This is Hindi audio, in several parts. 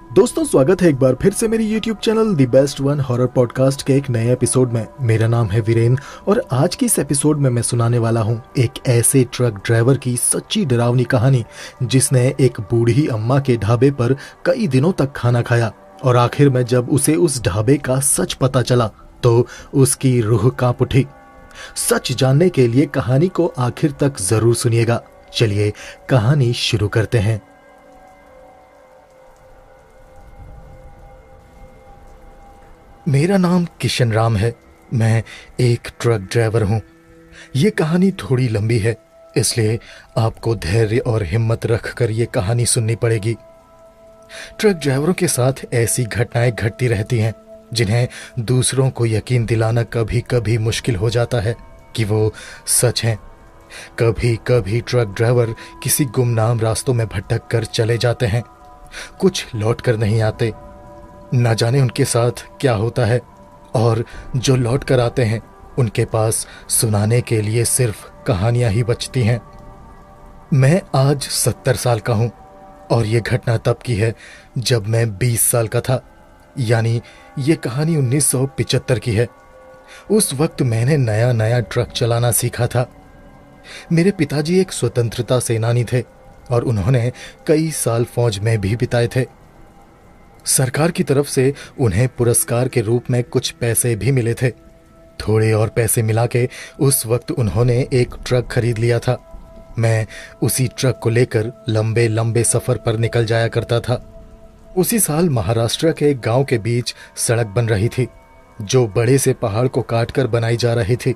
दोस्तों, स्वागत है एक बार फिर से मेरी YouTube channel the best one horror podcast के एक नए एपिसोड में। मेरा नाम है वीरेन और आज की इस एपिसोड में मैं सुनाने वाला हूँ एक ऐसे ट्रक ड्राइवर की सच्ची डरावनी कहानी जिसने एक बूढ़ी अम्मा के ढाबे पर कई दिनों तक खाना खाया और आखिर में जब उसे उस ढाबे का सच पता चला तो उसकी रूह कांप उठी। सच जानने के लिए कहानी को आखिर तक जरूर सुनिएगा। चलिए कहानी शुरू करते हैं। मेरा नाम किशन राम है। मैं एक ट्रक ड्राइवर हूं। ये कहानी थोड़ी लंबी है, इसलिए आपको धैर्य और हिम्मत रखकर ये कहानी सुननी पड़ेगी। ट्रक ड्राइवरों के साथ ऐसी घटनाएं घटती रहती हैं जिन्हें दूसरों को यकीन दिलाना कभी कभी मुश्किल हो जाता है कि वो सच हैं। कभी कभी ट्रक ड्राइवर किसी गुमनाम रास्तों में भटक कर चले जाते हैं, कुछ लौट कर नहीं आते। न जाने उनके साथ क्या होता है, और जो लौट कर आते हैं उनके पास सुनाने के लिए सिर्फ कहानियां ही बचती हैं। मैं आज 70 साल का हूं और ये घटना तब की है जब मैं 20 साल का था, यानी ये कहानी 1975 की है। उस वक्त मैंने नया नया ट्रक चलाना सीखा था। मेरे पिताजी एक स्वतंत्रता सेनानी थे और उन्होंने कई साल फौज में भी बिताए थे। सरकार की तरफ से उन्हें पुरस्कार के रूप में कुछ पैसे भी मिले थे। थोड़े और पैसे मिला के उस वक्त उन्होंने एक ट्रक खरीद लिया था। मैं उसी ट्रक को लेकर लंबे लंबे सफर पर निकल जाया करता था। उसी साल महाराष्ट्र के एक गांव के बीच सड़क बन रही थी जो बड़े से पहाड़ को काटकर बनाई जा रही थी।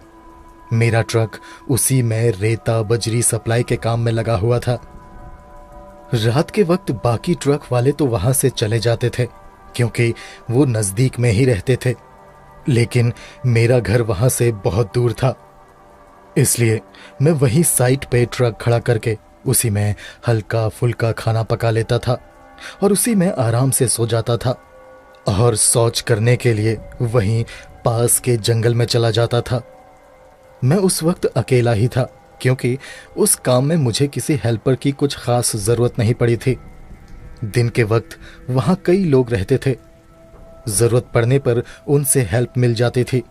मेरा ट्रक उसी में रेता बजरी सप्लाई के काम में लगा हुआ था। रात के वक्त बाकी ट्रक वाले तो वहां से चले जाते थे क्योंकि वो नजदीक में ही रहते थे, लेकिन मेरा घर वहां से बहुत दूर था। इसलिए मैं वहीं साइट पे ट्रक खड़ा करके उसी में हल्का फुल्का खाना पका लेता था और उसी में आराम से सो जाता था। और शौच करने के लिए वहीं पास के जंगल में चला जाता था। मैं उस वक्त अकेला ही था क्योंकि उस काम में मुझे किसी हेल्पर की कुछ खास जरूरत नहीं पड़ी थी। दिन के वक्त वहां कई लोग रहते थे, जरूरत पड़ने पर उनसे हेल्प मिल जाती थी,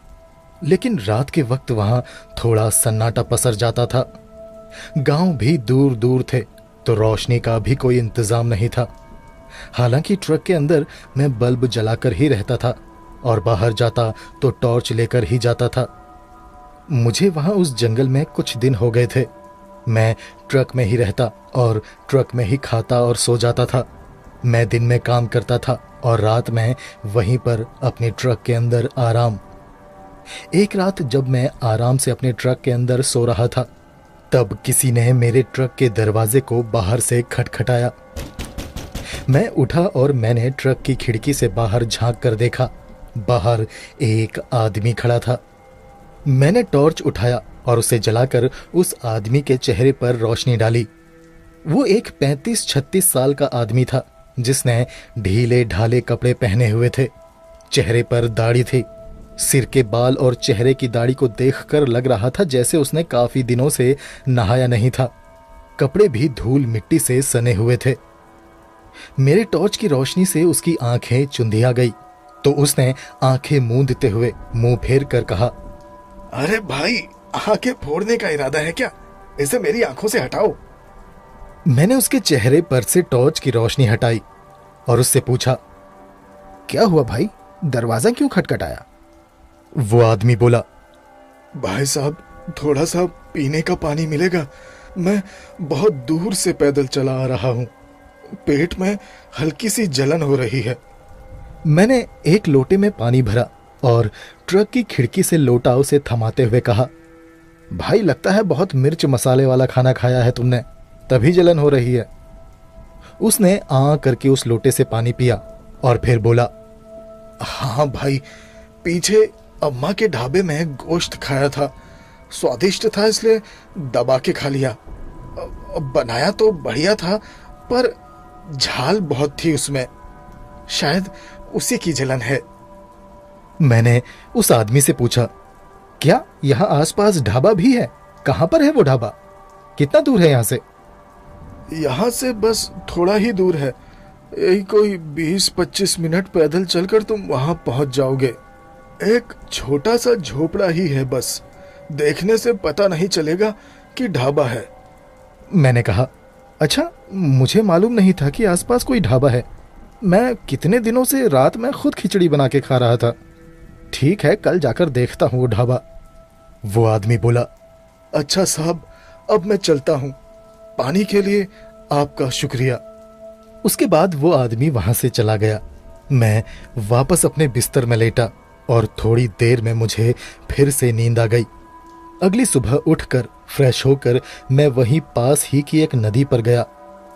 लेकिन रात के वक्त वहां थोड़ा सन्नाटा पसर जाता था। गांव भी दूर दूर थे तो रोशनी का भी कोई इंतजाम नहीं था। हालांकि ट्रक के अंदर मैं बल्ब जलाकर ही रहता था और बाहर जाता तो टॉर्च लेकर ही जाता था। मुझे वहां उस जंगल में कुछ दिन हो गए थे। मैं ट्रक में ही रहता और ट्रक में ही खाता और सो जाता था। मैं दिन में काम करता था और रात में वहीं पर अपने ट्रक के अंदर आराम। एक रात जब मैं आराम से अपने ट्रक के अंदर सो रहा था तब किसी ने मेरे ट्रक के दरवाजे को बाहर से खटखटाया। मैं उठा और मैंने ट्रक की खिड़की से बाहर झांक कर देखा। बाहर एक आदमी खड़ा था। मैंने टॉर्च उठाया और उसे जलाकर उस आदमी के चेहरे पर रोशनी डाली। वो एक 35-36 साल का आदमी था जिसने ढीले ढाले कपड़े पहने हुए थे। चेहरे पर दाढ़ी थी। सिर के बाल और चेहरे की दाढ़ी को देखकर लग रहा था जैसे उसने काफी दिनों से नहाया नहीं था। कपड़े भी धूल मिट्टी से सने हुए थे। मेरे टॉर्च की रोशनी से उसकी आंखें चुंधिया गई तो उसने आंखें मूंदते हुए मुंह फेर कर कहा, अरे भाई, आंखें फोड़ने का इरादा है क्या? इसे मेरी आंखों से हटाओ। मैंने उसके चेहरे पर से टॉर्च की रोशनी हटाई और उससे पूछा, क्या हुआ भाई, दरवाजा क्यों खटखटाया? वो आदमी बोला, भाई साहब, थोड़ा सा पीने का पानी मिलेगा? मैं बहुत दूर से पैदल चला आ रहा हूं। पेट में हल्की सी जलन हो रही है। मैंने एक लोटे में पानी भरा और ट्रक की खिड़की से लोटा उसे थमाते हुए कहा, भाई लगता है बहुत मिर्च मसाले वाला खाना खाया है तुमने, तभी जलन हो रही है। उसने आ करके उस लोटे से पानी पिया और फिर बोला, हाँ भाई, पीछे अम्मा के ढाबे में गोश्त खाया था, स्वादिष्ट था इसलिए दबा के खा लिया। बनाया तो बढ़िया था पर झाल बहुत थी उसमें, शायद उसी की जलन है। मैंने उस आदमी से पूछा, क्या यहाँ आसपास ढाबा भी है? कहां पर है वो ढाबा? कितना दूर है यहाँ से? यहाँ से बस थोड़ा ही दूर है। यही कोई 20-25 मिनट पैदल चलकर तुम वहां पहुंच जाओगे। एक छोटा सा झोपड़ा ही है बस, देखने से पता नहीं चलेगा कि ढाबा है। मैंने कहा, अच्छा, मुझे मालूम नहीं था कि आसपास कोई ढाबा है। मैं कितने दिनों से रात में खुद खिचड़ी बना के खा रहा था। ठीक है, कल जाकर देखता हूँ वो ढाबा। वो आदमी बोला, अच्छा साहब, अब मैं चलता हूँ। पानी के लिए आपका शुक्रिया। उसके बाद वो आदमी वहां से चला गया। मैं वापस अपने बिस्तर में लेटा और थोड़ी देर में मुझे फिर से नींद आ गई। अगली सुबह उठकर फ्रेश होकर मैं वहीं पास ही की एक नदी पर गया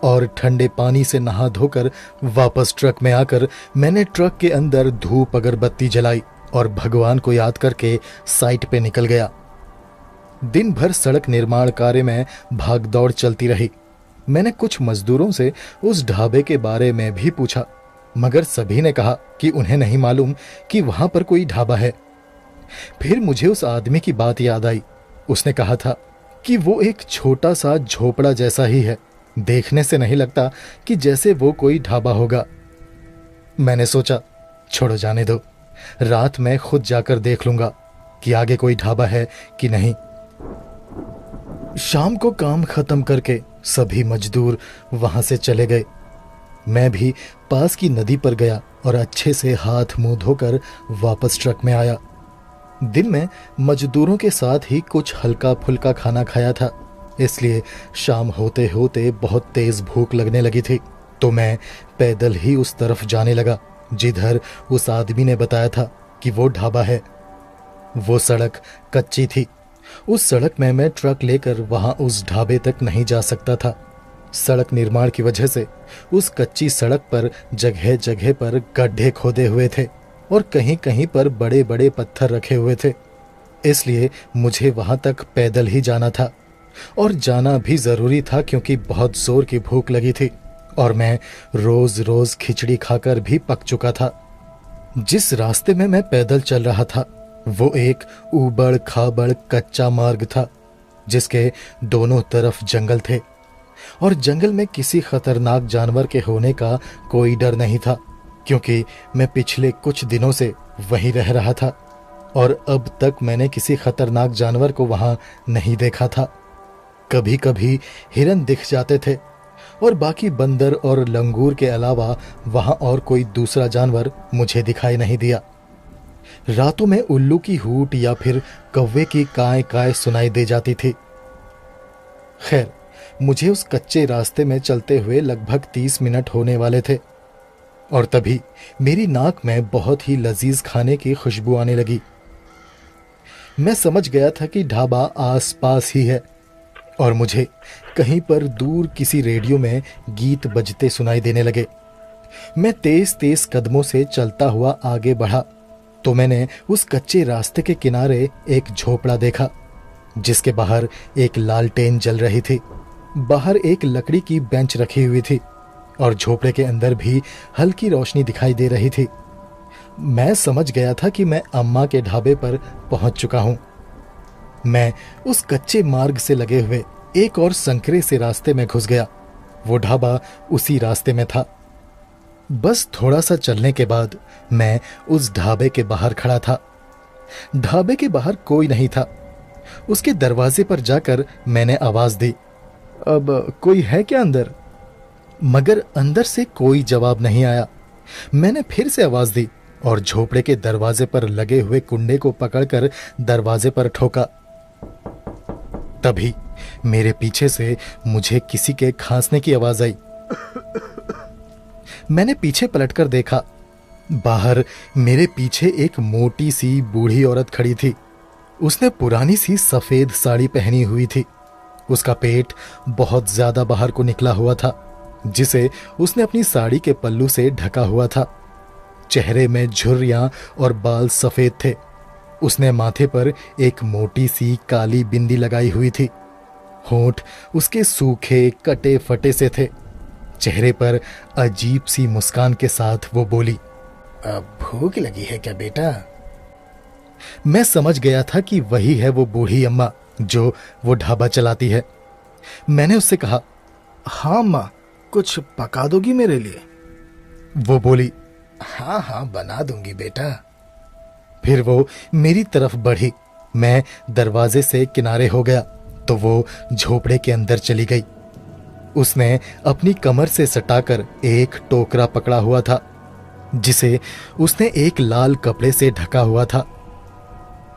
और ठंडे पानी से नहा धोकर वापस ट्रक में आकर मैंने ट्रक के अंदर धूप अगरबत्ती जलाई और भगवान को याद करके साइट पे निकल गया। दिन भर सड़क निर्माण कार्य में भागदौड़ चलती रही। मैंने कुछ मजदूरों से उस ढाबे के बारे में भी पूछा, मगर सभी ने कहा कि उन्हें नहीं मालूम कि वहां पर कोई ढाबा है। फिर मुझे उस आदमी की बात याद आई। उसने कहा था कि वो एक छोटा सा झोपड़ा जैसा ही है, देखने से नहीं लगता कि जैसे वो कोई ढाबा होगा। मैंने सोचा, छोड़ो, जाने दो, रात में खुद जाकर देख लूंगा कि आगे कोई ढाबा है कि नहीं। शाम को काम खत्म करके सभी मजदूर वहां से चले गए। मैं भी पास की नदी पर गया और अच्छे से हाथ मुंह धोकर वापस ट्रक में आया। दिन में मजदूरों के साथ ही कुछ हल्का फुल्का खाना खाया था, इसलिए शाम होते होते बहुत तेज भूख लगने लगी थी। तो मैं पैदल ही उस तरफ जाने लगा जिधर उस आदमी ने बताया था कि वो ढाबा है। वो सड़क कच्ची थी। उस सड़क में मैं ट्रक लेकर वहां उस ढाबे तक नहीं जा सकता था। सड़क निर्माण की वजह से उस कच्ची सड़क पर जगह जगह पर गड्ढे खोदे हुए थे और कहीं कहीं पर बड़े बड़े पत्थर रखे हुए थे। इसलिए मुझे वहां तक पैदल ही जाना था और जाना भी जरूरी था, क्योंकि बहुत जोर की भूख लगी थी और मैं रोज रोज खिचड़ी खाकर भी पक चुका था। जिस रास्ते में मैं पैदल चल रहा था वो एक ऊबड़ खाबड़ कच्चा मार्ग था, जिसके दोनों तरफ जंगल थे और जंगल में किसी खतरनाक जानवर के होने का कोई डर नहीं था, क्योंकि मैं पिछले कुछ दिनों से वहीं रह रहा था और अब तक मैंने किसी खतरनाक जानवर को वहां नहीं देखा था। कभी कभी हिरन दिख जाते थे और बाकी बंदर और लंगूर के अलावा वहां और कोई दूसरा जानवर मुझे दिखाई नहीं दिया। रातों में उल्लू की हूट या फिर कौवे की काय काय सुनाई दे जाती थी। खैर, मुझे उस कच्चे रास्ते में चलते हुए लगभग 30 मिनट होने वाले थे और तभी मेरी नाक में बहुत ही लजीज खाने की खुशबू आने लगी। मैं समझ गया था कि ढाबा आस पास ही है और मुझे कहीं पर दूर किसी रेडियो में गीत बजते सुनाई देने लगे। मैं तेज तेज कदमों से चलता हुआ आगे बढ़ा तो मैंने उस कच्चे रास्ते के किनारे एक झोपड़ा देखा, जिसके बाहर एक लालटेन जल रही थी। बाहर एक लकड़ी की बेंच रखी हुई थी और झोपड़े के अंदर भी हल्की रोशनी दिखाई दे रही थी। मैं समझ गया था कि मैं अम्मा के ढाबे पर पहुंच चुका हूं। मैं उस कच्चे मार्ग से लगे हुए एक और संकरे से रास्ते में घुस गया। वो ढाबा उसी रास्ते में था। बस थोड़ा सा चलने के बाद मैं उस ढाबे के बाहर खड़ा था। ढाबे के बाहर कोई नहीं था। उसके दरवाजे पर जाकर मैंने आवाज दी, अब कोई है क्या अंदर? मगर अंदर से कोई जवाब नहीं आया। मैंने फिर से आवाज दी और झोपड़े के दरवाजे पर लगे हुए कुंडे को पकड़कर दरवाजे पर ठोका। तभी मेरे पीछे से मुझे किसी के खांसने की आवाज आई। मैंने पीछे पलटकर देखा। बाहर मेरे पीछे एक मोटी सी बूढ़ी औरत खड़ी थी। उसने पुरानी सी सफेद साड़ी पहनी हुई थी। उसका पेट बहुत ज्यादा बाहर को निकला हुआ था, जिसे उसने अपनी साड़ी के पल्लू से ढका हुआ था। चेहरे में झुर्रियां और बाल सफेद थे। उसने माथे पर एक मोटी सी काली बिंदी लगाई हुई थी। होंठ उसके सूखे कटे फटे से थे। चेहरे पर अजीब सी मुस्कान के साथ वो बोली, अब भूख लगी है क्या बेटा? मैं समझ गया था कि वही है वो बूढ़ी अम्मा जो वो ढाबा चलाती है। मैंने उससे कहा, हाँ माँ, कुछ पका दोगी मेरे लिए? वो बोली। हाँ हाँ बना दूंगी बेटा। फिर वो मेरी तरफ बढ़ी। मैं दरवाजे से किनारे हो गया तो वो झोपड़े के अंदर चली गई। उसने अपनी कमर से सटाकर एक टोकरा पकड़ा हुआ था जिसे उसने एक लाल कपड़े से ढका हुआ था।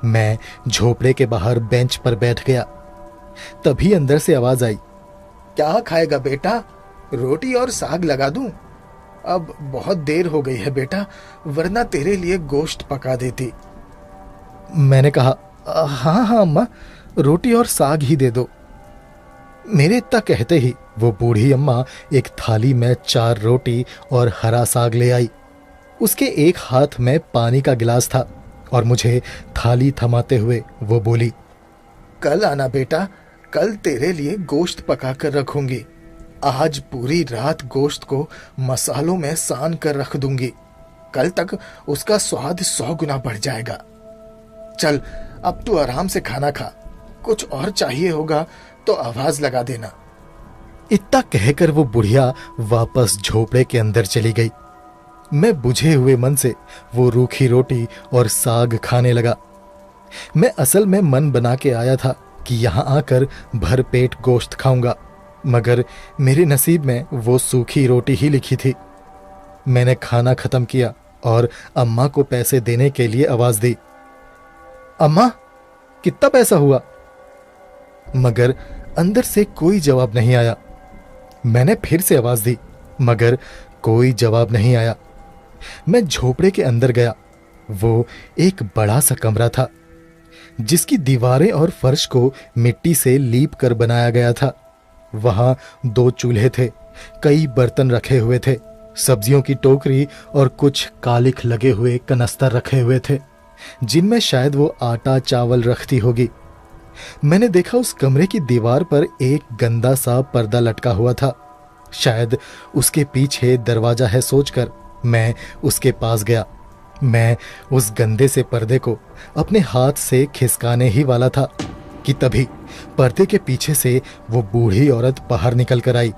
मैं झोपड़े के बाहर बेंच पर बैठ गया। तभी अंदर से आवाज आई, क्या खाएगा बेटा? रोटी और साग लगा दूं? अब बहुत देर हो गई है बेटा, वरना तेरे लिए गोश्त पका देती। मैंने कहा, हाँ हाँ अम्मा, रोटी और साग ही दे दो। मेरे इतना कहते ही वो बूढ़ी अम्मा एक थाली में 4 रोटी और हरा साग ले आई। उसके एक हाथ में पानी का गिलास था और मुझे थाली थमाते हुए वो बोली, कल आना बेटा, कल तेरे लिए गोश्त पका कर रखूंगी। आज पूरी रात गोश्त को मसालों में सान कर रख दूंगी। कल तक उसका स्वाद 100 गुना बढ़ जाएगा। चल अब तू आराम से खाना खा, कुछ और चाहिए होगा तो आवाज लगा देना। इतना कहकर वो बुढ़िया वापस झोपड़े के अंदर चली गई। मैं बुझे हुए मन से वो रूखी रोटी और साग खाने लगा। मैं असल में मन बना के आया था कि यहां आकर भर पेट गोश्त खाऊंगा, मगर मेरे नसीब में वो सूखी रोटी ही लिखी थी। मैंने खाना खत्म किया और अम्मा को पैसे देने के लिए आवाज दी, अम्मा कितना पैसा हुआ? मगर अंदर से कोई जवाब नहीं आया। मैंने फिर से आवाज दी, मगर कोई जवाब नहीं आया। मैं झोपड़े के अंदर गया। वो एक बड़ा सा कमरा था जिसकी दीवारें और फर्श को मिट्टी से लीप कर बनाया गया था। वहां 2 चूल्हे थे, कई बर्तन रखे हुए थे, सब्जियों की टोकरी और कुछ कालिख लगे हुए कनस्तर रखे हुए थे जिनमें शायद वो आटा चावल रखती होगी। मैंने देखा उस कमरे की दीवार पर एक गंदा सा पर्दा लटका हुआ था। शायद उसके पीछे दरवाजा है सोचकर मैं उसके पास गया। मैं उस गंदे से पर्दे को अपने हाथ से खिसकाने ही वाला था कि तभी पर्दे के पीछे से वो बूढ़ी औरत बाहर निकल कर आई।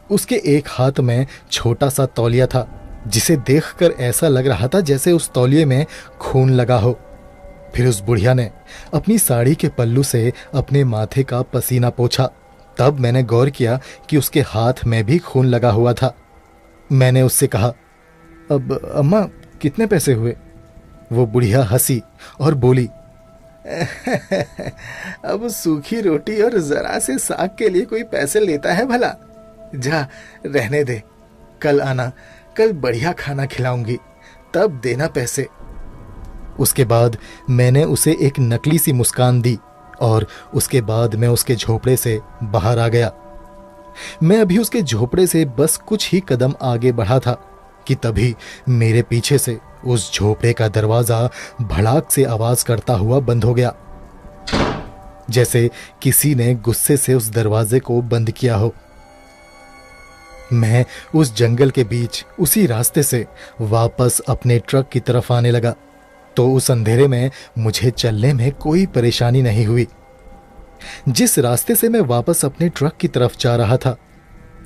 उसके एक हाथ में छोटा सा तौलिया था जिसे देखकर ऐसा लग रहा था जैसे उस तौलिए में खून लगा हो। फिर उस बुढ़िया ने अपनी साड़ी के पल्लू से अपने माथे का पसीना पोंछा। तब मैंने गौर किया कि उसके हाथ में भी खून लगा हुआ था। मैंने उससे कहा, अब अम्मा कितने पैसे हुए? वो बुढ़िया हंसी और बोली, अब सूखी रोटी और जरा से साग के लिए कोई पैसे लेता है भला? जा रहने दे, कल आना, कल बढ़िया खाना खिलाऊंगी, तब देना पैसे। उसके बाद मैंने उसे एक नकली सी मुस्कान दी और उसके बाद मैं उसके झोपड़े से बाहर आ गया। मैं अभी उसके झोपड़े से बस कुछ ही कदम आगे बढ़ा था कि तभी मेरे पीछे से उस झोपड़े का दरवाजा भड़ाक से आवाज करता हुआ बंद हो गया, जैसे किसी ने गुस्से से उस दरवाजे को बंद किया हो। मैं उस जंगल के बीच उसी रास्ते से वापस अपने ट्रक की तरफ आने लगा तो उस अंधेरे में मुझे चलने में कोई परेशानी नहीं हुई। जिस रास्ते से मैं वापस अपने ट्रक की तरफ जा रहा था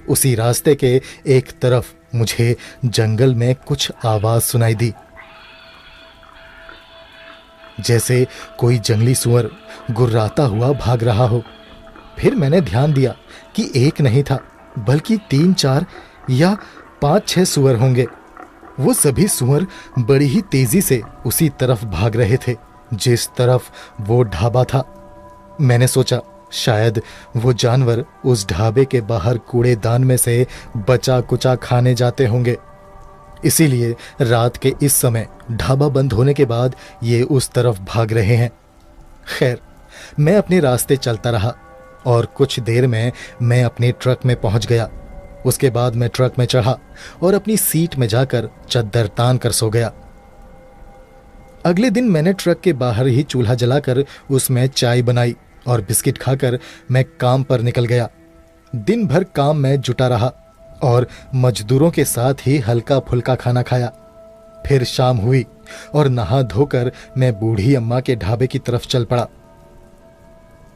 उसी रास्ते के एक तरफ मुझे जंगल में कुछ आवाज सुनाई दी, जैसे कोई जंगली सुअर गुर्राता हुआ भाग रहा हो। फिर मैंने ध्यान दिया कि एक नहीं था बल्कि 3-4 या 5-6 सुअर होंगे। वो सभी सुअर बड़ी ही तेजी से उसी तरफ भाग रहे थे जिस तरफ वो ढाबा था। मैंने सोचा शायद वो जानवर उस ढाबे के बाहर कूड़ेदान में से बचा कुचा खाने जाते होंगे, इसीलिए रात के इस समय ढाबा बंद होने के बाद ये उस तरफ भाग रहे हैं। खैर, मैं अपने रास्ते चलता रहा और कुछ देर में मैं अपने ट्रक में पहुंच गया। उसके बाद मैं ट्रक में चढ़ा और अपनी सीट में जाकर चद्दर तान कर सो गया। अगले दिन मैंने ट्रक के बाहर ही चूल्हा जलाकर उसमें चाय बनाई और बिस्किट खाकर मैं काम पर निकल गया। दिन भर काम में जुटा रहा और मजदूरों के साथ ही हल्का फुल्का खाना खाया। फिर शाम हुई और नहा धोकर मैं बूढ़ी अम्मा के ढाबे की तरफ चल पड़ा।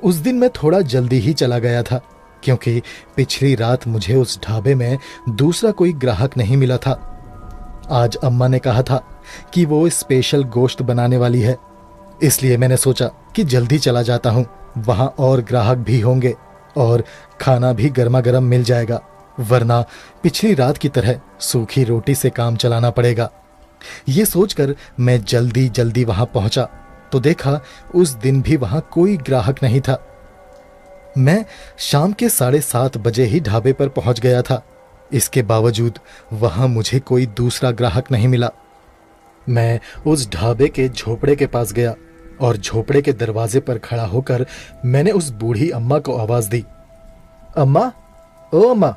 उस दिन मैं थोड़ा जल्दी ही चला गया था क्योंकि पिछली रात मुझे उस ढाबे में दूसरा कोई ग्राहक नहीं मिला था। आज अम्मा ने कहा था कि वो स्पेशल गोश्त बनाने वाली है, इसलिए मैंने सोचा कि जल्दी चला जाता हूँ। वहाँ और ग्राहक भी होंगे और खाना भी गर्मा गर्म मिल जाएगा, वरना पिछली रात की तरह सूखी रोटी से काम चलाना पड़ेगा। ये सोचकर मैं जल्दी जल्दी वहाँ पहुँचा तो देखा उस दिन भी वहाँ कोई ग्राहक नहीं था। मैं शाम के 7:30 बजे ही ढाबे पर पहुँच गया था। इसके बावजूद वहाँ मुझे कोई दूसरा ग्राहक नहीं मिला। मैं उस ढाबे के झोपड़े के पास गया और झोपड़े के दरवाजे पर खड़ा होकर मैंने उस बूढ़ी अम्मा को आवाज दी, अम्मा, ओ अम्मा,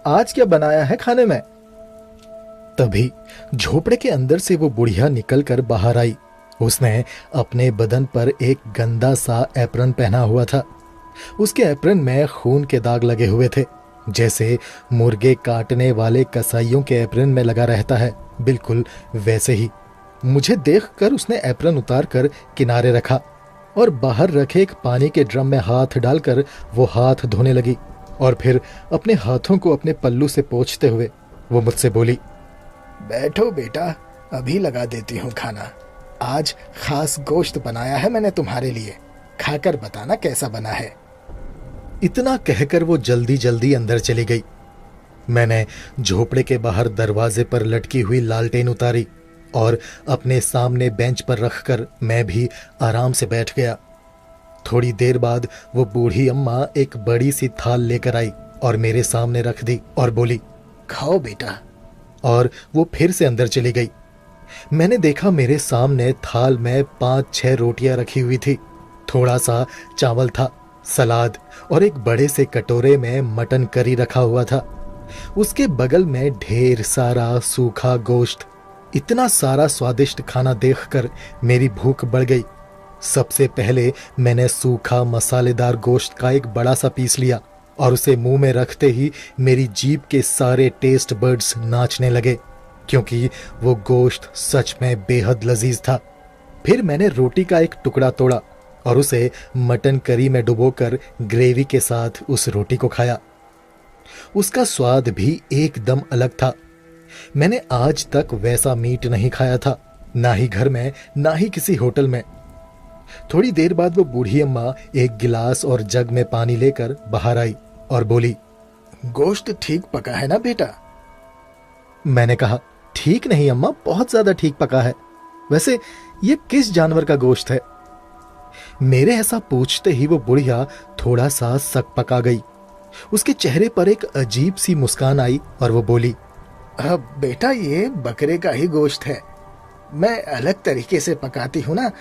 आज क्या बनाया है खाने में? तभी झोपड़े के अंदर से वो बुढ़िया निकलकर बाहर आई। उसने अपने बदन पर एक गंदा सा एप्रन पहना हुआ था। उसके एप्रन में खून के दाग लगे हुए थे, जैसे मुर्गे काटने वाले कसाईयों के एप्रन में लगा रहता है, बिल्कुल वैसे ही। मुझे देखकर उसने एप्रन उतार कर किनारे रखा और बाहर रखे एक पानी के ड्रम में हाथ डालकर वो हाथ धोने लगी और फिर अपने हाथों को अपने पल्लू से पोंछते हुए वो मुझसे बोली, बैठो बेटा, अभी लगा देती हूँ खाना। आज खास गोश्त बनाया है मैंने तुम्हारे लिए, खाकर बताना कैसा बना है। इतना कहकर वो जल्दी जल्दी अंदर चली गई। मैंने झोपड़े के बाहर दरवाजे पर लटकी हुई लालटेन उतारी और अपने सामने बेंच पर रखकर मैं भी आराम से बैठ गया। थोड़ी देर बाद वो बूढ़ी अम्मा एक बड़ी सी थाल लेकर आई और मेरे सामने रख दी और बोली, खाओ बेटा। और वो फिर से अंदर चली गई। मैंने देखा मेरे सामने थाल में 5-6 रोटियां रखी हुई थी, थोड़ा सा चावल था, सलाद और एक बड़े से कटोरे में मटन करी रखा हुआ था। उसके बगल में ढेर सारा सूखा गोश्त। इतना सारा स्वादिष्ट खाना देखकर मेरी भूख बढ़ गई। सबसे पहले मैंने सूखा मसालेदार गोश्त का एक बड़ा सा पीस लिया और उसे मुंह में रखते ही मेरी जीभ के सारे टेस्ट बर्ड्स नाचने लगे, क्योंकि वो गोश्त सच में बेहद लजीज था। फिर मैंने रोटी का एक टुकड़ा तोड़ा और उसे मटन करी में डुबोकर ग्रेवी के साथ उस रोटी को खाया। उसका स्वाद भी एकदम अलग था। मैंने आज तक वैसा मीट नहीं खाया था, ना ही घर में, ना ही किसी होटल में। थोड़ी देर बाद वो बूढ़ी अम्मा एक गिलास और जग में पानी लेकर बाहर आई और बोली, गोश्त ठीक पका है ना बेटा? मैंने कहा, ठीक नहीं अम्मा, बहुत ज्यादा ठीक पका है। वैसे ये किस जानवर का गोश्त है? मेरे ऐसा पूछते ही वो बुढ़िया थोड़ा सा सक पका गई। उसके चेहरे पर एक अजीब सी मुस्कान आई और वो बोली, बेटा, ये बकरे का ही गोश्त है। मैं अलग तरीके से पकाती हूँ ना,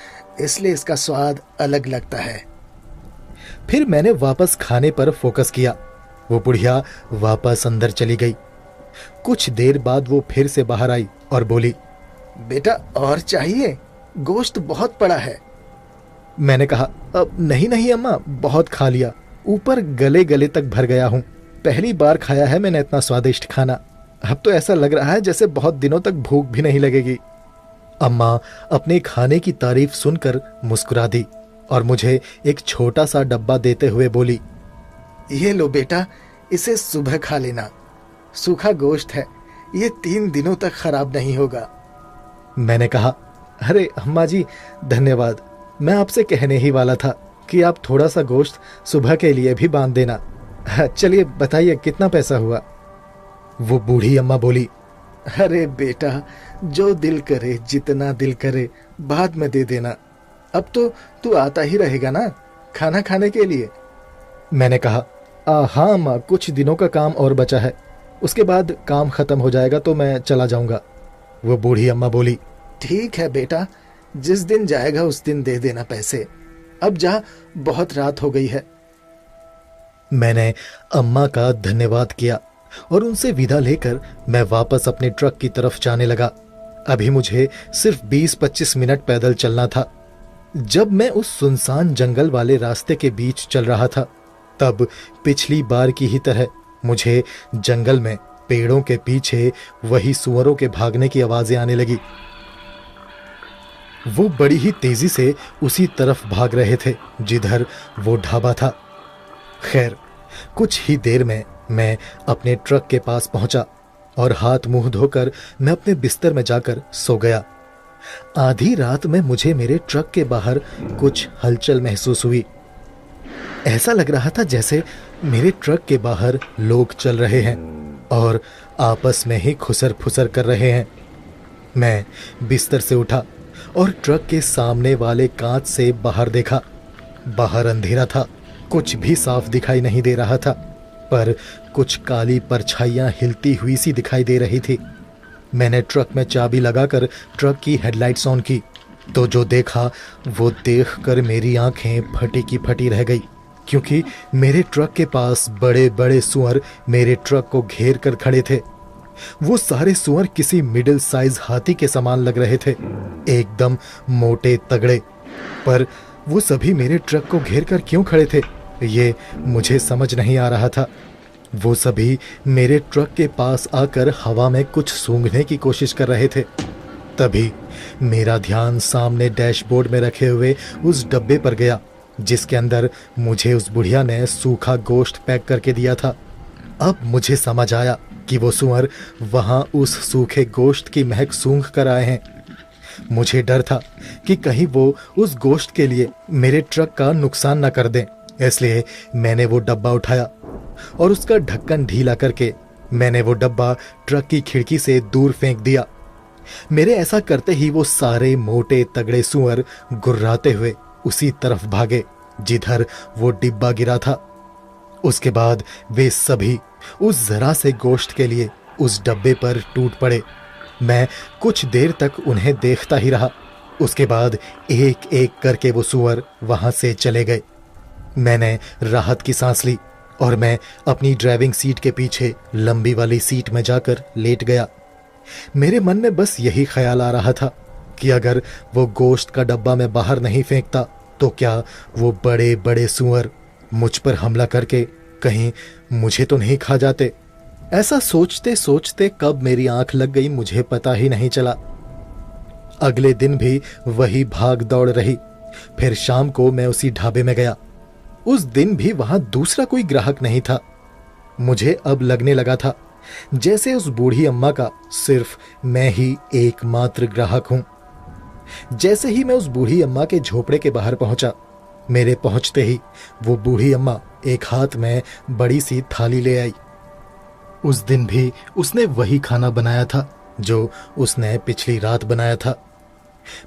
इसलिए इसका स्वाद अलग लगता है। फिर मैंने वापस खाने पर फोकस किया। वो बुढ़िया वापस अंदर चली गई। कुछ देर बाद वो फिर से बाहर आई और बोली, बेटा और चाहिए? गोश्त बहुत पड़ा है। मैंने कहा, अब नहीं नहीं अम्मा, बहुत खा लिया, ऊपर गले गले तक भर गया हूँ। पहली बार खाया है मैंने इतना स्वादिष्ट खाना। अब तो ऐसा लग रहा है जैसे बहुत दिनों तक भूख भी नहीं लगेगी। अम्मा अपने खाने की तारीफ सुनकर मुस्कुरा दी और मुझे एक छोटा सा डब्बा देते हुए बोली, ये लो बेटा, इसे सुबह खा लेना। सूखा गोश्त है, ये 3 दिनों तक खराब नहीं होगा। मैंने कहा, अरे अम्मा जी, धन्यवाद। मैं आपसे कहने ही वाला था कि आप थोड़ा सा गोश्त सुबह के लिए भी बांध देना। चलिए बताइए, कितना पैसा हुआ? वो बूढ़ी अम्मा बोली, अरे बेटा, जो दिल करे, जितना दिल करे, बाद में दे देना। अब तो तू आता ही रहेगा ना खाना खाने के लिए। मैंने कहा, हाँ अम्मा, कुछ दिनों का काम और बचा है, उसके बाद काम खत्म हो जाएगा तो मैं चला जाऊंगा। वो बूढ़ी अम्मा बोली, ठीक है बेटा, जिस दिन जाएगा उस दिन दे देना पैसे। अब जा, बहुत रात हो गई है। मैंने अम्मा का धन्यवाद किया और उनसे विदा लेकर मैं वापस अपने ट्रक की तरफ जाने लगा। अभी मुझे सिर्फ 20-25 मिनट पैदल चलना था। जब मैं उस सुनसान जंगल वाले रास्ते के बीच चल रहा था, तब पिछली बार की ही तरह मुझे जंगल में पेड़ों के पीछे वही सुअरों के भागने की आवाजें आने लगी। वो बड़ी ही तेजी से उसी तरफ भाग रहे थे जिधर वो ढाबा था। खैर, कुछ ही देर में मैं अपने ट्रक के पास पहुंचा। और हाथ मुंह धोकर मैं अपने बिस्तर में जाकर सो गया। आधी रात में मुझे मेरे ट्रक के बाहर कुछ हलचल महसूस हुई। ऐसा लग रहा था जैसे मेरे ट्रक के बाहर लोग चल रहे हैं और आपस में ही खुसर फुसर कर रहे हैं। मैं बिस्तर से उठा और ट्रक के सामने वाले कांच से बाहर देखा। बाहर अंधेरा था, कुछ भी साफ दिखाई नहीं दे रहा था, पर कुछ काली परछाइयां हिलती हुई सी दिखाई दे रही थी। मैंने ट्रक में चाबी लगाकर ट्रक की हेडलाइट्स ऑन की तो जो देखा वो देखकर मेरी आंखें फटी की फटी रह गई, क्योंकि मेरे ट्रक के पास बड़े बड़े सुअर मेरे ट्रक को घेर कर खड़े थे। वो सारे सुअर किसी मिडिल साइज हाथी के समान लग रहे थे, एकदम मोटे तगड़े। पर वो सभी मेरे ट्रक को घेर कर क्यों खड़े थे ये मुझे समझ नहीं आ रहा था। वो सभी मेरे ट्रक के पास आकर हवा में कुछ सूंघने की कोशिश कर रहे थे। तभी मेरा ध्यान सामने डैशबोर्ड में रखे हुए उस डब्बे पर गया जिसके अंदर मुझे उस बुढ़िया ने सूखा गोश्त पैक करके दिया था। अब मुझे समझ आया कि वो सुअर वहां उस सूखे गोश्त की महक सूंघ कर आए हैं। मुझे डर था कि कहीं वो उस गोश्त के लिए मेरे ट्रक का नुकसान न कर दें, इसलिए मैंने वो डब्बा उठाया और उसका ढक्कन ढीला करके मैंने वो डब्बा ट्रक की खिड़की से दूर फेंक दिया। मेरे ऐसा करते ही वो सारे मोटे तगड़े सुअर गुर्राते हुए उसी तरफ भागे जिधर वो डिब्बा गिरा था। उसके बाद वे सभी उस जरा से गोश्त के लिए उस डब्बे पर टूट पड़े। मैं कुछ देर तक उन्हें देखता ही रहा। उसके बाद एक एक करके वो सुअर वहां से चले गए। मैंने राहत की सांस ली और मैं अपनी ड्राइविंग सीट के पीछे लंबी वाली सीट में जाकर लेट गया। मेरे मन में बस यही ख्याल आ रहा था कि अगर वो गोश्त का डब्बा मैं बाहर नहीं फेंकता तो क्या वो बड़े बड़े सुअर मुझ पर हमला करके कहीं मुझे तो नहीं खा जाते। ऐसा सोचते सोचते कब मेरी आंख लग गई मुझे पता ही नहीं चला। अगले दिन भी वही भाग दौड़ रही। फिर शाम को मैं उसी ढाबे में गया। उस दिन भी वहां दूसरा कोई ग्राहक नहीं था। मुझे अब लगने लगा था जैसे उस बूढ़ी अम्मा का सिर्फ मैं ही एकमात्र ग्राहक हूं। जैसे ही मैं उस बूढ़ी अम्मा के झोपड़े के बाहर पहुंचा, मेरे पहुंचते ही वो बूढ़ी अम्मा एक हाथ में बड़ी सी थाली ले आई। उस दिन भी उसने वही खाना बनाया था जो उसने पिछली रात बनाया था।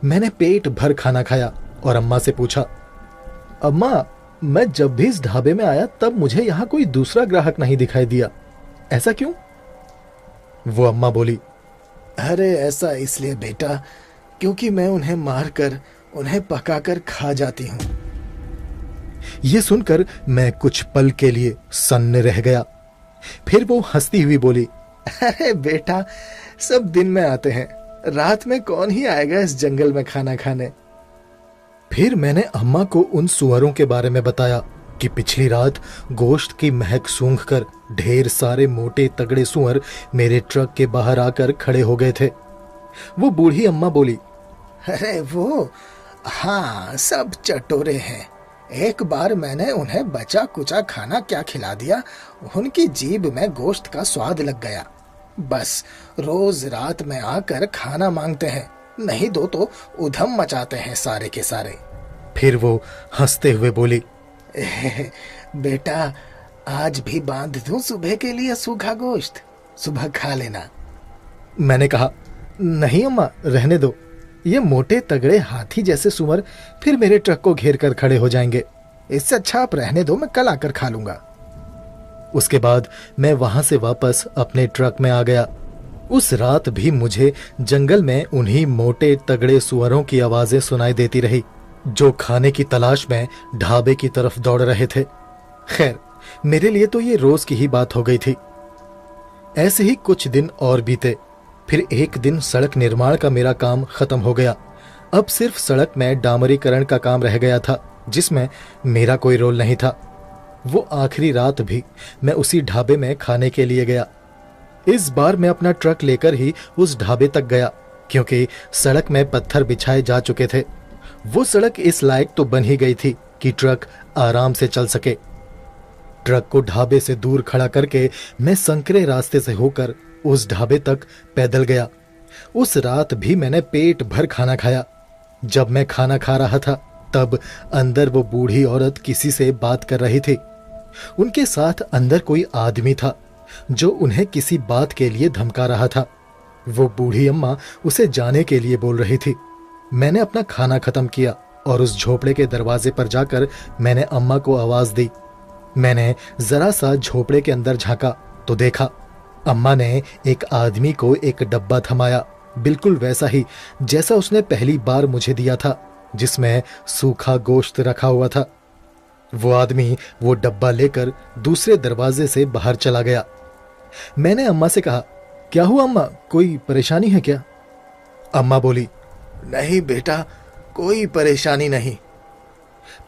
मैंने पेट भर खाना खाया और अम्मा से पूछा, अम्मा, मैं जब भी इस ढाबे में आया तब मुझे यहाँ कोई दूसरा ग्राहक नहीं दिखाई दिया, ऐसा क्यों? वो अम्मा बोली, अरे ऐसा इसलिए बेटा क्योंकि मैं उन्हें मारकर उन्हें पकाकर खा जाती हूँ। ये सुनकर मैं कुछ पल के लिए सन्न रह गया। फिर वो हंसती हुई बोली, अरे बेटा, सब दिन में आते हैं, रात में कौन ही आएगा इस जंगल में खाना खाने। फिर मैंने अम्मा को उन सुअरों के बारे में बताया कि पिछली रात गोश्त की महक सूंघकर ढेर सारे मोटे तगड़े सुअर मेरे ट्रक के बाहर आकर खड़े हो गए थे। वो बूढ़ी अम्मा बोली, अरे वो, हाँ, सब चटोरे हैं। एक बार मैंने उन्हें बचा कुचा खाना क्या खिला दिया, उनकी जीभ में गोश्त का स्वाद लग गया। बस रोज रात में आकर खाना मांगते हैं, नहीं दो तो उधम मचाते हैं सारे के सारे। फिर वो हंसते हुए बोली, बेटा, आज भी बांध दूं सुबह के लिए सूखा गोश्त, सुबह खा लेना। मैंने कहा, नहीं अम्मा, रहने दो। ये मोटे तगड़े हाथी जैसे सुअर फिर मेरे ट्रक को घेर कर खड़े हो जाएंगे। इससे अच्छा आप रहने दो, मैं कल आकर खा लूंगा। उसके बाद मैं वहां से वापस अपने ट्रक में आ गया। उस रात भी मुझे जंगल में उन्हीं मोटे तगड़े सुअरों की आवाजें सुनाई देती रही जो खाने की तलाश में ढाबे की तरफ दौड़ रहे थे। खैर, मेरे लिए तो ये रोज की ही बात हो गई थी। ऐसे ही कुछ दिन और बीते। फिर एक दिन सड़क निर्माण का मेरा काम खत्म हो गया। अब सिर्फ सड़क में डामरीकरण का काम रह गया था जिसमें मेरा कोई रोल नहीं था। वो आखिरी रात भी मैं उसी ढाबे में खाने के लिए गया। इस बार मैं अपना ट्रक लेकर ही उस ढाबे तक गया क्योंकि सड़क में पत्थर बिछाए जा चुके थे। वो सड़क इस लायक तो बन ही गई थी कि ट्रक आराम से चल सके। ट्रक को ढाबे से दूर खड़ा करके मैं संकरे रास्ते से होकर उस ढाबे तक पैदल गया। उस रात भी मैंने पेट भर खाना खाया। जब मैं खाना खा रहा था तब अंदर वो बूढ़ी औरत किसी से बात कर रही थी। उनके साथ अंदर कोई आदमी था जो उन्हें किसी बात के लिए धमका रहा था। वो बूढ़ी अम्मा उसे जाने के लिए बोल रही थी। मैंने अपना खाना खत्म किया और उस झोपड़े के दरवाजे पर जाकर मैंने अम्मा को आवाज दी। मैंने जरा सा झोपड़े के अंदर झांका तो देखा अम्मा ने एक आदमी को एक डब्बा थमाया, बिल्कुल वैसा ही जैसा उसने पहली बार मुझे दिया था, जिसमें सूखा गोश्त रखा हुआ था। वो आदमी वो डब्बा लेकर दूसरे दरवाजे से बाहर चला गया। मैंने अम्मा से कहा, क्या हुआ अम्मा, कोई परेशानी है क्या? अम्मा बोली, नहीं बेटा, कोई परेशानी नहीं।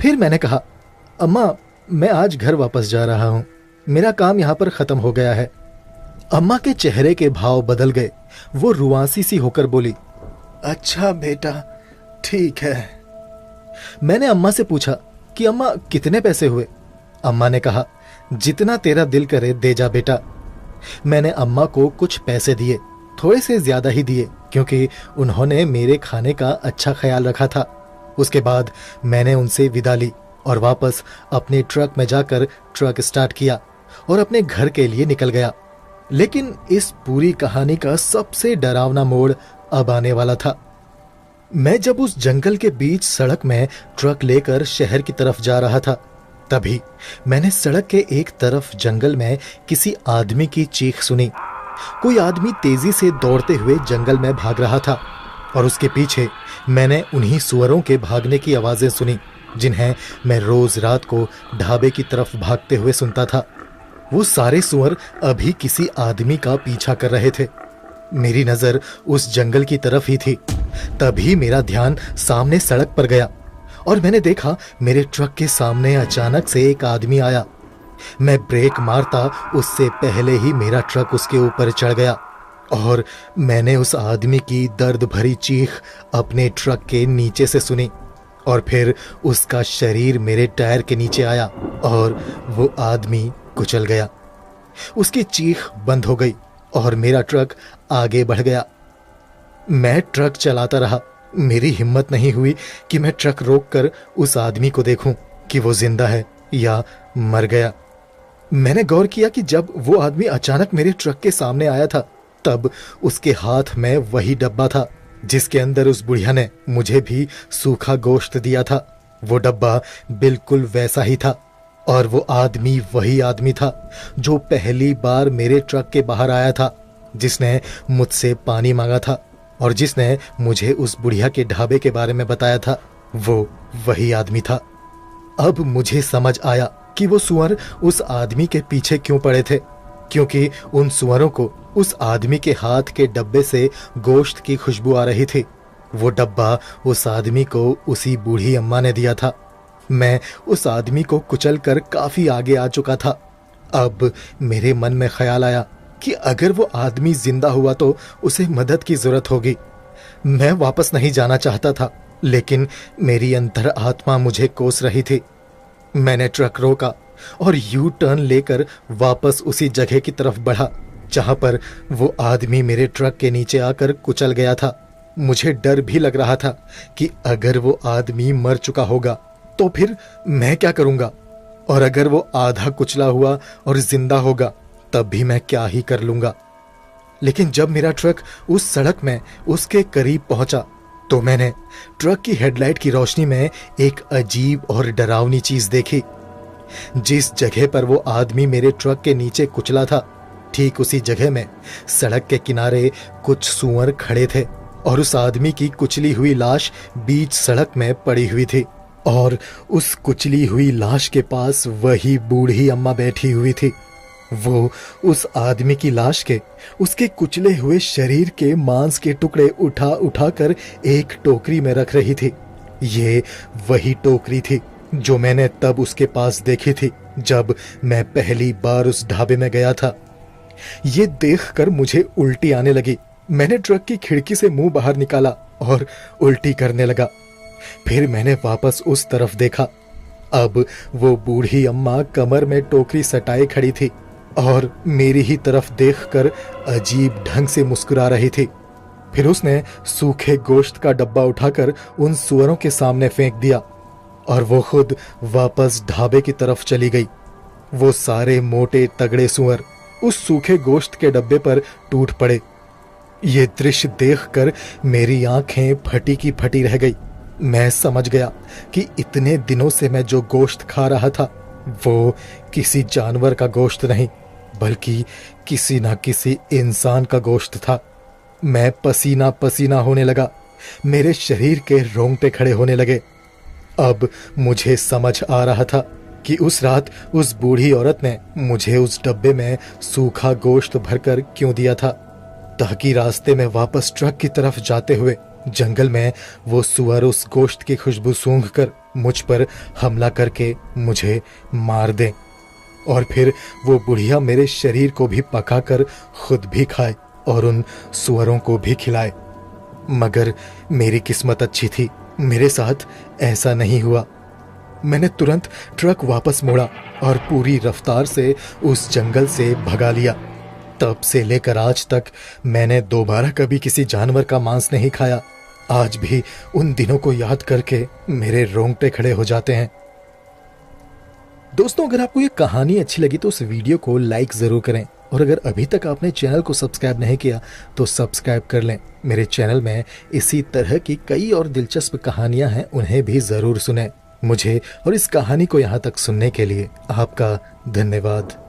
फिर मैंने कहा, अम्मा मैं आज घर वापस जा रहा हूं, मेरा काम यहां पर खत्म हो गया है। अम्मा के चेहरे के भाव बदल गए। वो रुआंसी सी होकर बोली, अच्छा बेटा, ठीक है। मैंने अम्मा से पूछा कि अम्मा कितने पैसे हुए? अम्मा ने कहा, जितना तेरा दिल करे दे जा बेटा। मैंने अम्मा को कुछ पैसे दिए, थोड़े से ज्यादा ही दिए क्योंकि उन्होंने मेरे खाने का अच्छा ख्याल रखा था। उसके बाद मैंने उनसे विदा ली और वापस अपने ट्रक में जाकर ट्रक स्टार्ट किया और अपने घर के लिए निकल गया। लेकिन इस पूरी कहानी का सबसे डरावना मोड़ अब आने वाला था। मैं जब उस जंगल के बीच सड़क में ट्रक लेकर शहर की तरफ जा रहा था, तभी मैंने सड़क के एक तरफ जंगल में किसी आदमी की चीख सुनी। कोई आदमी तेजी से दौड़ते हुए जंगल में भाग रहा था और उसके पीछे मैंने उन्हीं सुअरों के भागने की आवाजें सुनी जिन्हें मैं रोज रात को ढाबे की तरफ भागते हुए सुनता था। वो सारे सुअर अभी किसी आदमी का पीछा कर रहे थे। मेरी नजर उस जंगल की तरफ ही थी। तभी मेरा ध्यान सामने सड़क पर गया और मैंने देखा मेरे ट्रक के सामने अचानक से एक आदमी आया। मैं ब्रेक मारता उससे पहले ही मेरा ट्रक उसके ऊपर चढ़ गया और मैंने उस आदमी की दर्द भरी चीख अपने ट्रक के नीचे से सुनी और फिर उसका शरीर मेरे टायर के नीचे आया और वो आदमी कुचल गया। उसकी चीख बंद हो गई और मेरा ट्रक आगे बढ़ गया। मैं ट्रक चलाता रहा। मेरी हिम्मत नहीं हुई कि मैं ट्रक रोककर उस आदमी को देखूं कि वो जिंदा है या मर गया। मैंने गौर किया कि जब वो आदमी अचानक मेरे ट्रक के सामने आया था तब उसके हाथ में वही डब्बा था जिसके अंदर उस बुढ़िया ने मुझे भी सूखा गोश्त दिया था। वो डब्बा बिल्कुल वैसा ही था और वो आदमी वही आदमी था जो पहली बार मेरे ट्रक के बाहर आया था, जिसने मुझसे पानी मांगा था और जिसने मुझे उस बुढ़िया के ढाबे के बारे में बताया था। वो वही आदमी था। अब मुझे समझ आया कि वो सुअर उस आदमी के पीछे क्यों पड़े थे, क्योंकि उन सुअरों को उस आदमी के हाथ के डब्बे से गोश्त की खुशबू आ रही थी। वो डब्बा उस आदमी को उसी बूढ़ी अम्मा ने दिया था। मैं उस आदमी को कुचल कर काफी आगे आ चुका था। अब मेरे मन में ख्याल आया कि अगर वो आदमी जिंदा हुआ तो उसे मदद की जरूरत होगी। मैं वापस नहीं जाना चाहता था, लेकिन मेरी अंतर आत्मा मुझे कोस रही थी। मैंने ट्रक रोका और यू टर्न लेकर वापस उसी जगह की तरफ बढ़ा जहां पर वो आदमी मेरे ट्रक के नीचे आकर कुचल गया था। मुझे डर भी लग रहा था कि अगर वो आदमी मर चुका होगा तो फिर मैं क्या करूंगा, और अगर वो आधा कुचला हुआ और जिंदा होगा तब भी मैं क्या ही कर लूंगा। लेकिन जब मेरा ट्रक उस सड़क में उसके करीब पहुंचा तो मैंने ट्रक की हेडलाइट की रोशनी में एक अजीब और डरावनी चीज देखी। जिस जगह पर वो आदमी मेरे ट्रक के नीचे कुचला था, ठीक उसी जगह में सड़क के किनारे कुछ सूअर खड़े थे और उस आदमी की कुचली हुई लाश बीच सड़क में पड़ी हुई थी और उस कुचली हुई लाश के पास वही बूढ़ी अम्मा बैठी हुई थी। वो उस आदमी की लाश के उसके कुचले हुए शरीर के मांस के टुकड़े उठा उठा कर एक टोकरी में रख रही थी। ये वही टोकरी थी जो मैंने तब उसके पास देखी थी जब मैं पहली बार उस ढाबे में गया था। ये देखकर मुझे उल्टी आने लगी। मैंने ट्रक की खिड़की से मुंह बाहर निकाला और उल्टी करने लगा। फिर मैंने वापस उस तरफ देखा। अब वो बूढ़ी अम्मा कमर में टोकरी सटाए खड़ी थी और मेरी ही तरफ देखकर अजीब ढंग से मुस्कुरा रही थी। फिर उसने सूखे गोश्त का डब्बा उठाकर उन सुअरों के सामने फेंक दिया और वो खुद वापस ढाबे की तरफ चली गई। वो सारे मोटे तगड़े सुअर उस सूखे गोश्त के डब्बे पर टूट पड़े। ये दृश्य देखकर मेरी आंखें फटी की फटी रह गई। मैं समझ गया कि इतने दिनों से मैं जो गोश्त खा रहा था वो किसी जानवर का गोश्त नहीं, बल्कि किसी ना किसी इंसान का गोश्त था। मैं पसीना पसीना होने लगा, मेरे शरीर के रोंगटे खड़े होने लगे। अब मुझे समझ आ रहा था कि उस रात उस बूढ़ी औरत ने मुझे उस डब्बे में सूखा गोश्त भरकर क्यों दिया था, ताकि रास्ते में वापस ट्रक की तरफ जाते हुए जंगल में वो सुअर उस गोश्त की खुशबू सूंघकर मुझ पर हमला करके मुझे मार दें और फिर वो बुढ़िया मेरे शरीर को भी पकाकर खुद भी खाए और उन सुअरों को भी खिलाए। मगर मेरी किस्मत अच्छी थी, मेरे साथ ऐसा नहीं हुआ। मैंने तुरंत ट्रक वापस मोड़ा और पूरी रफ्तार से उस जंगल से भगा लिया। तब से लेकर आज तक मैंने दोबारा कभी किसी जानवर का मांस नहीं खाया। आज भी उन दिनों को याद करके मेरे रोंगटे खड़े हो जाते हैं। दोस्तों, अगर आपको ये कहानी अच्छी लगी तो उस वीडियो को लाइक जरूर करें और अगर अभी तक आपने चैनल को सब्सक्राइब नहीं किया तो सब्सक्राइब कर लें। मेरे चैनल में इसी तरह की कई और दिलचस्प कहानियां हैं, उन्हें भी जरूर सुनें। मुझे और इस कहानी को यहाँ तक सुनने के लिए आपका धन्यवाद।